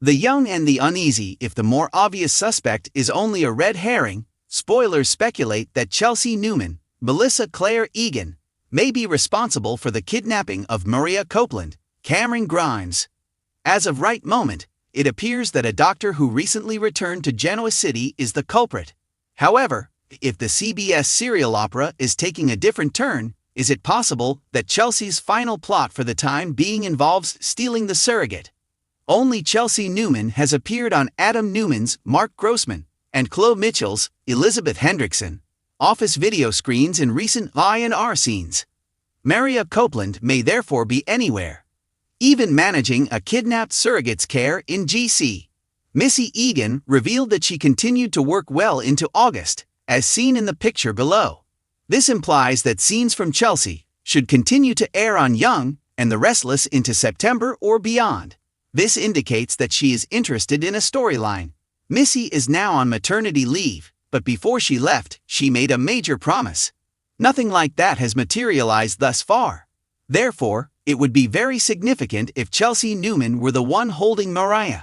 The young and the uneasy. If the more obvious suspect is only a red herring, spoilers speculate that Chelsea Newman, Melissa Claire Egan, may be responsible for the kidnapping of Mariah Copeland, Cameron Grimes. As of right moment, it appears that a doctor who recently returned to Genoa City is the culprit. However, if the CBS serial opera is taking a different turn, is it possible that Chelsea's final plot for the time being involves stealing the surrogate? Only Chelsea Newman has appeared on Adam Newman's Mark Grossman and Chloe Mitchell's Elizabeth Hendrickson office video screens in recent I&R scenes. Mariah Copeland may therefore be anywhere, even managing a kidnapped surrogate's care in GC. Missy Egan revealed that she continued to work well into August, as seen in the picture below. This implies that scenes from Chelsea should continue to air on Young and the Restless into September or beyond. This indicates that she is interested in a storyline. Missy is now on maternity leave, but before she left, she made a major promise. Nothing like that has materialized thus far. Therefore, it would be very significant if Chelsea Newman were the one holding Mariah.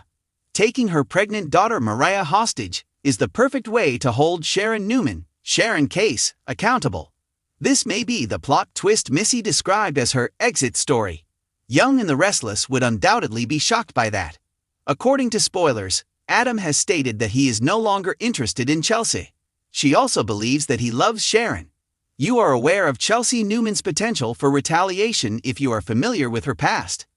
Taking her pregnant daughter Mariah hostage is the perfect way to hold Sharon Newman, Sharon Case, accountable. This may be the plot twist Missy described as her exit story. Young and the Restless would undoubtedly be shocked by that. According to spoilers, Adam has stated that he is no longer interested in Chelsea. She also believes that he loves Sharon. You are aware of Chelsea Newman's potential for retaliation if you are familiar with her past.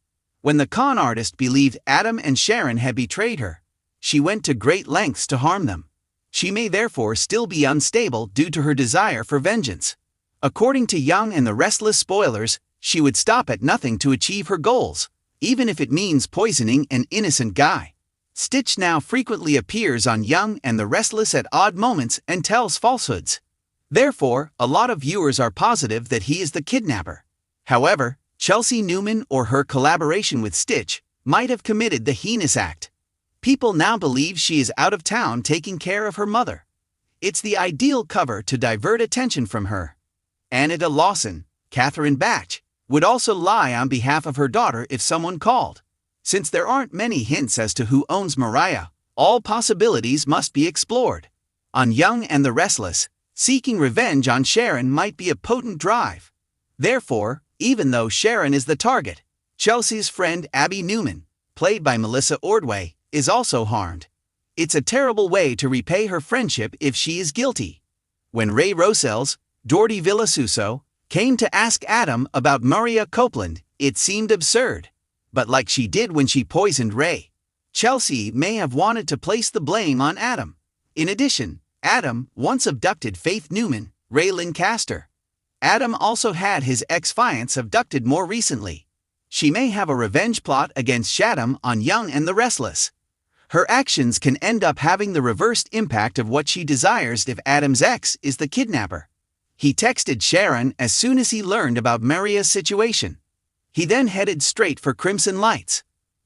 When the con artist believed Adam and Sharon had betrayed her, she went to great lengths to harm them. She may therefore still be unstable due to her desire for vengeance. According to Young and the Restless spoilers, she would stop at nothing to achieve her goals, even if it means poisoning an innocent guy. Stitch now frequently appears on Young and the Restless at odd moments and tells falsehoods. Therefore, a lot of viewers are positive that he is the kidnapper. However, Chelsea Newman or her collaboration with Stitch might have committed the heinous act. People now believe she is out of town taking care of her mother. It's the ideal cover to divert attention from her. Anita Lawson, Catherine Batch, would also lie on behalf of her daughter if someone called. Since there aren't many hints as to who owns Mariah, all possibilities must be explored. On Young and the Restless, seeking revenge on Sharon might be a potent drive. Therefore, even though Sharon is the target, Chelsea's friend Abby Newman, played by Melissa Ordway, is also harmed. It's a terrible way to repay her friendship if she is guilty. When Ray Rosells, Dorothy Villasuso, came to ask Adam about Mariah Copeland, it seemed absurd. But like she did when she poisoned Ray, Chelsea may have wanted to place the blame on Adam. In addition, Adam once abducted Faith Newman, Ray Lancaster. Adam also had his ex-fiancée abducted more recently. She may have a revenge plot against Shaddam on Young and the Restless. Her actions can end up having the reversed impact of what she desires if Adam's ex is the kidnapper. He texted Sharon as soon as he learned about Mariah's situation. He then headed straight for Crimson Lights.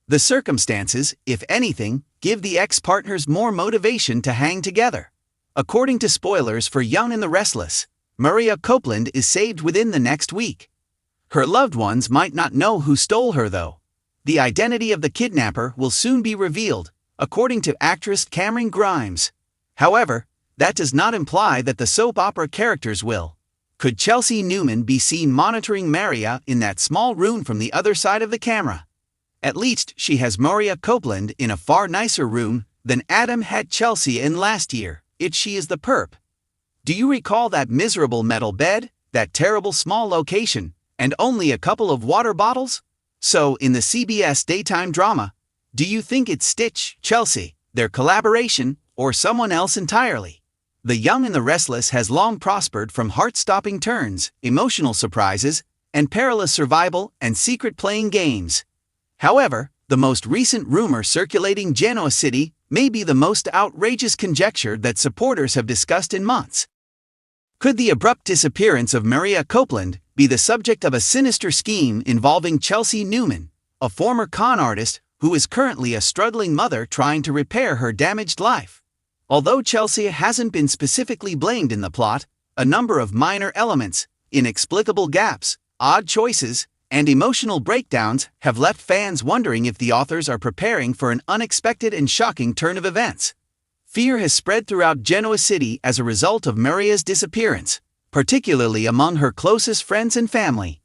The circumstances, if anything, give the ex-partners more motivation to hang together. According to spoilers for Young and the Restless, Mariah Copeland is saved within the next week. Her loved ones might not know who stole her though. The identity of the kidnapper will soon be revealed, according to actress Cameron Grimes. However, that does not imply that the soap opera characters will. Could Chelsea Newman be seen monitoring Mariah in that small room from the other side of the camera? At least she has Mariah Copeland in a far nicer room than Adam had Chelsea in last year, if she is the perp. Do you recall that miserable metal bed, that terrible small location, and only a couple of water bottles? So, in the CBS daytime drama, do you think it's Stitch, Chelsea, their collaboration, or someone else entirely? The Young and the Restless has long prospered from heart-stopping turns, emotional surprises, and perilous survival and secret playing games. However, the most recent rumor circulating Genoa City may be the most outrageous conjecture that supporters have discussed in months. Could the abrupt disappearance of Mariah Copeland be the subject of a sinister scheme involving Chelsea Newman, a former con artist who is currently a struggling mother trying to repair her damaged life? Although Chelsea hasn't been specifically blamed in the plot, a number of minor elements, inexplicable gaps, odd choices, and emotional breakdowns have left fans wondering if the authors are preparing for an unexpected and shocking turn of events. Fear has spread throughout Genoa City as a result of Mariah's disappearance, particularly among her closest friends and family.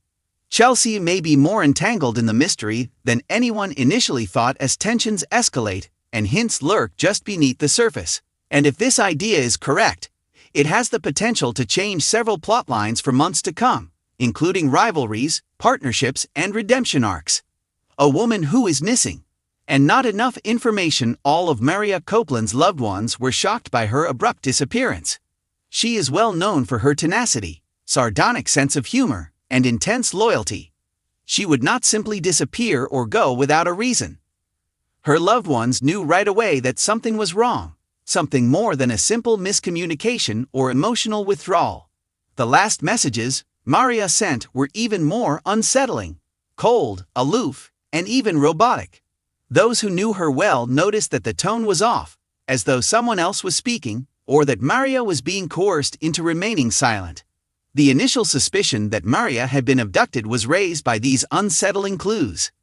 Chelsea may be more entangled in the mystery than anyone initially thought as tensions escalate and hints lurk just beneath the surface. And if this idea is correct, it has the potential to change several plotlines for months to come, including rivalries, partnerships, and redemption arcs. A woman who is missing. And not enough information. All of Mariah Copeland's loved ones were shocked by her abrupt disappearance. She is well known for her tenacity, sardonic sense of humor, and intense loyalty. She would not simply disappear or go without a reason. Her loved ones knew right away that something was wrong, something more than a simple miscommunication or emotional withdrawal. The last messages Mariah sent were even more unsettling, cold, aloof, and even robotic. Those who knew her well noticed that the tone was off, as though someone else was speaking, or that Mariah was being coerced into remaining silent. The initial suspicion that Mariah had been abducted was raised by these unsettling clues.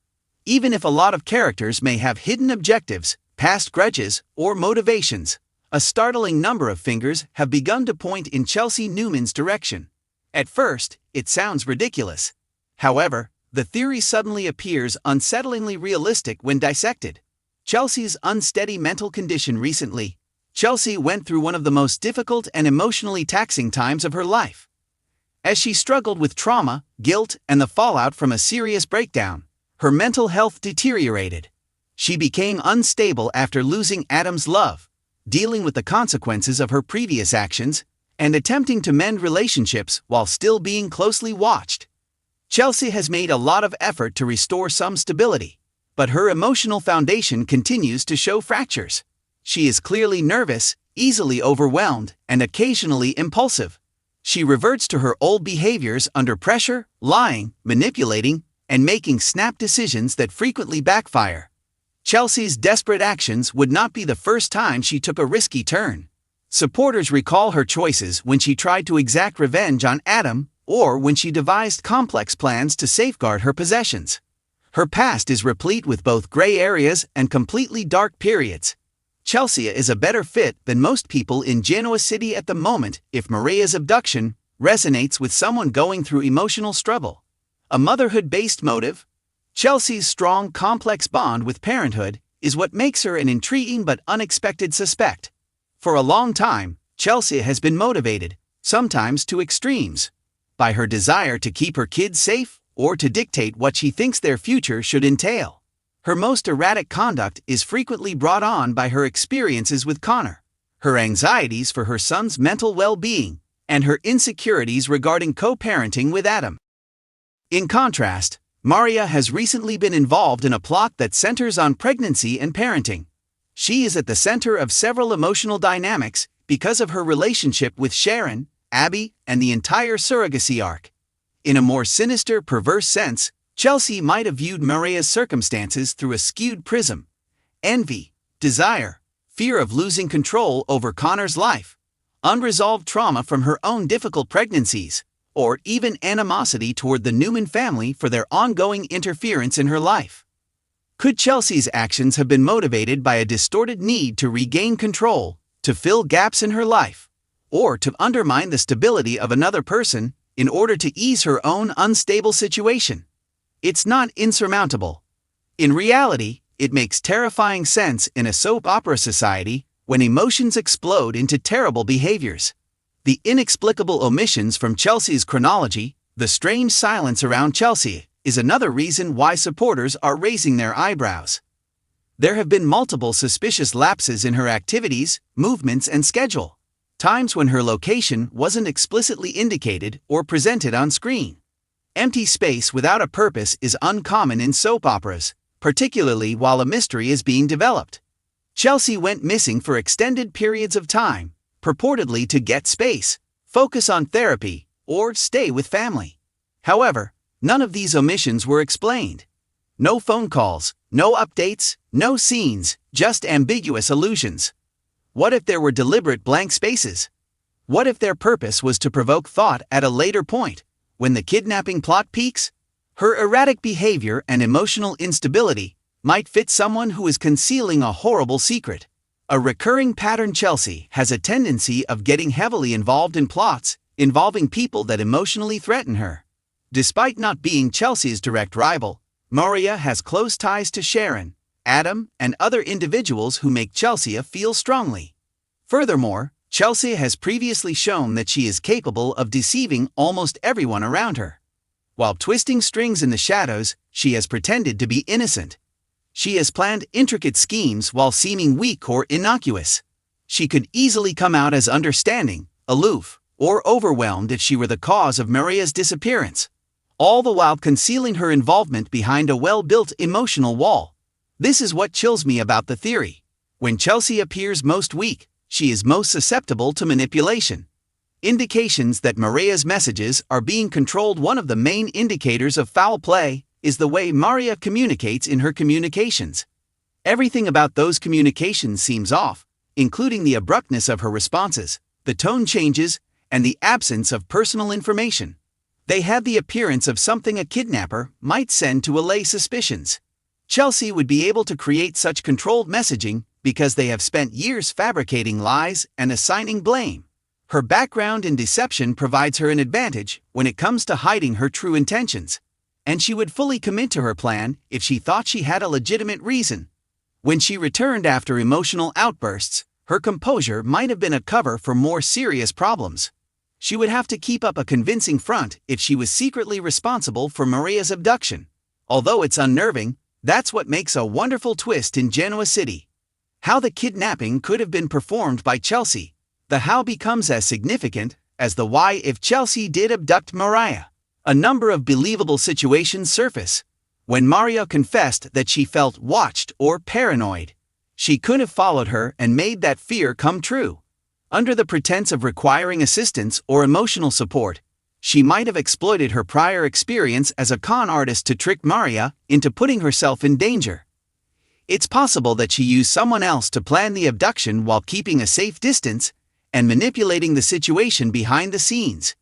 Even if a lot of characters may have hidden objectives, past grudges, or motivations, a startling number of fingers have begun to point in Chelsea Newman's direction. At first, it sounds ridiculous. However, the theory suddenly appears unsettlingly realistic when dissected. Chelsea's unsteady mental condition recently. Chelsea went through one of the most difficult and emotionally taxing times of her life. As she struggled with trauma, guilt, and the fallout from a serious breakdown, her mental health deteriorated. She became unstable after losing Adam's love, dealing with the consequences of her previous actions, and attempting to mend relationships while still being closely watched. Chelsea has made a lot of effort to restore some stability, but her emotional foundation continues to show fractures. She is clearly nervous, easily overwhelmed, and occasionally impulsive. She reverts to her old behaviors under pressure, lying, manipulating, and making snap decisions that frequently backfire. Chelsea's desperate actions would not be the first time she took a risky turn. Supporters recall her choices when she tried to exact revenge on Adam, or when she devised complex plans to safeguard her possessions. Her past is replete with both gray areas and completely dark periods. Chelsea is a better fit than most people in Genoa City at the moment if Mariah's abduction resonates with someone going through emotional struggle. A motherhood-based motive? Chelsea's strong, complex bond with parenthood is what makes her an intriguing but unexpected suspect. For a long time, Chelsea has been motivated, sometimes to extremes, by her desire to keep her kids safe or to dictate what she thinks their future should entail. Her most erratic conduct is frequently brought on by her experiences with Connor, her anxieties for her son's mental well-being, and her insecurities regarding co-parenting with Adam. In contrast, Mariah has recently been involved in a plot that centers on pregnancy and parenting. She is at the center of several emotional dynamics because of her relationship with Sharon, Abby, and the entire surrogacy arc. In a more sinister, perverse sense, Chelsea might have viewed Mariah's circumstances through a skewed prism. Envy, desire, fear of losing control over Connor's life, unresolved trauma from her own difficult pregnancies, or even animosity toward the Newman family for their ongoing interference in her life. Could Chelsea's actions have been motivated by a distorted need to regain control, to fill gaps in her life, or to undermine the stability of another person in order to ease her own unstable situation? It's not insurmountable. In reality, it makes terrifying sense in a soap opera society when emotions explode into terrible behaviors. The inexplicable omissions from Chelsea's chronology, the strange silence around Chelsea, is another reason why supporters are raising their eyebrows. There have been multiple suspicious lapses in her activities, movements, and schedule, times when her location wasn't explicitly indicated or presented on screen. Empty space without a purpose is uncommon in soap operas, particularly while a mystery is being developed. Chelsea went missing for extended periods of time, purportedly to get space, focus on therapy, or stay with family. However, none of these omissions were explained. No phone calls, no updates, no scenes, just ambiguous allusions. What if there were deliberate blank spaces? What if their purpose was to provoke thought at a later point, when the kidnapping plot peaks? Her erratic behavior and emotional instability might fit someone who is concealing a horrible secret. A recurring pattern: Chelsea has a tendency of getting heavily involved in plots involving people that emotionally threaten her. Despite not being Chelsea's direct rival, Mariah has close ties to Sharon, Adam, and other individuals who make Chelsea feel strongly. Furthermore, Chelsea has previously shown that she is capable of deceiving almost everyone around her. While twisting strings in the shadows, she has pretended to be innocent. She has planned intricate schemes while seeming weak or innocuous. She could easily come out as understanding, aloof, or overwhelmed if she were the cause of Mariah's disappearance, all the while concealing her involvement behind a well-built emotional wall. This is what chills me about the theory. When Chelsea appears most weak, she is most susceptible to manipulation. Indications that Mariah's messages are being controlled. One of the main indicators of foul play is the way Mariah communicates in her communications. Everything about those communications seems off, including the abruptness of her responses, the tone changes, and the absence of personal information. They had the appearance of something a kidnapper might send to allay suspicions. Chelsea would be able to create such controlled messaging because they have spent years fabricating lies and assigning blame. Her background in deception provides her an advantage when it comes to hiding her true intentions, and she would fully commit to her plan if she thought she had a legitimate reason. When she returned after emotional outbursts, her composure might have been a cover for more serious problems. She would have to keep up a convincing front if she was secretly responsible for Mariah's abduction. Although it's unnerving, that's what makes a wonderful twist in Genoa City. How the kidnapping could have been performed by Chelsea. The how becomes as significant as the why if Chelsea did abduct Mariah. A number of believable situations surface. When Mariah confessed that she felt watched or paranoid, she could have followed her and made that fear come true. Under the pretense of requiring assistance or emotional support, she might have exploited her prior experience as a con artist to trick Mariah into putting herself in danger. It's possible that she used someone else to plan the abduction while keeping a safe distance and manipulating the situation behind the scenes.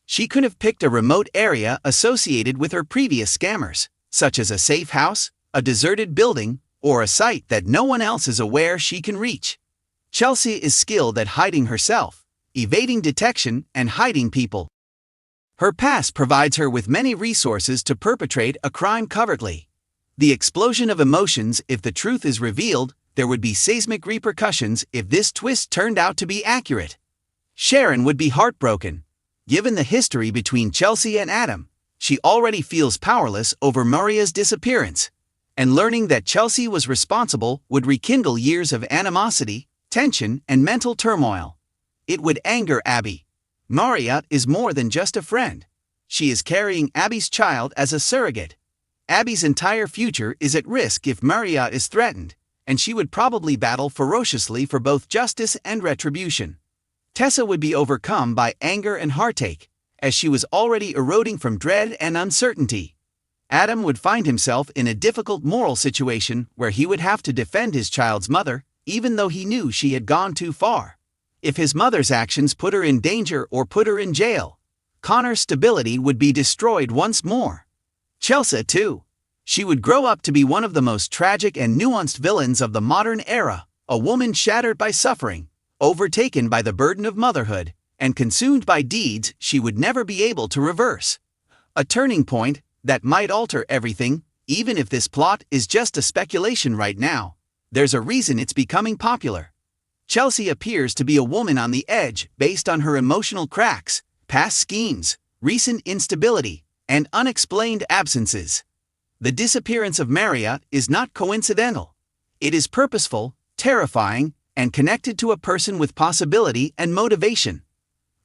She could have picked a remote area associated with her previous scammers, such as a safe house, a deserted building, or a site that no one else is aware she can reach. Chelsea is skilled at hiding herself, evading detection, and hiding people. Her past provides her with many resources to perpetrate a crime covertly. The explosion of emotions: if the truth is revealed, there would be seismic repercussions if this twist turned out to be accurate. Sharon would be heartbroken. Given the history between Chelsea and Adam, she already feels powerless over Mariah's disappearance, and learning that Chelsea was responsible would rekindle years of animosity, tension, and mental turmoil. It would anger Abby. Mariah is more than just a friend. She is carrying Abby's child as a surrogate. Abby's entire future is at risk if Mariah is threatened, and she would probably battle ferociously for both justice and retribution. Tessa would be overcome by anger and heartache, as she was already eroding from dread and uncertainty. Adam would find himself in a difficult moral situation where he would have to defend his child's mother, even though he knew she had gone too far. If his mother's actions put her in danger or put her in jail, Connor's stability would be destroyed once more. Chelsea, too. She would grow up to be one of the most tragic and nuanced villains of the modern era, a woman shattered by suffering, overtaken by the burden of motherhood, and consumed by deeds she would never be able to reverse. A turning point that might alter everything. Even if this plot is just a speculation right now, there's a reason it's becoming popular. Chelsea appears to be a woman on the edge based on her emotional cracks, past schemes, recent instability, and unexplained absences. The disappearance of Mariah is not coincidental. It is purposeful, terrifying, and connected to a person with possibility and motivation.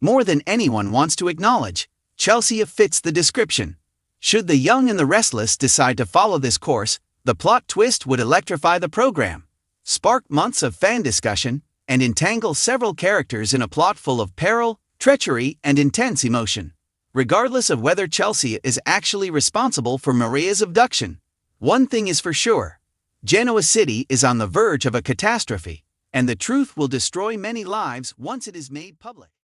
More than anyone wants to acknowledge, Chelsea fits the description. Should the young and the restless decide to follow this course, the plot twist would electrify the program, spark months of fan discussion, and entangle several characters in a plot full of peril, treachery, and intense emotion. Regardless of whether Chelsea is actually responsible for Mariah's abduction, one thing is for sure: Genoa City is on the verge of a catastrophe, and the truth will destroy many lives once it is made public.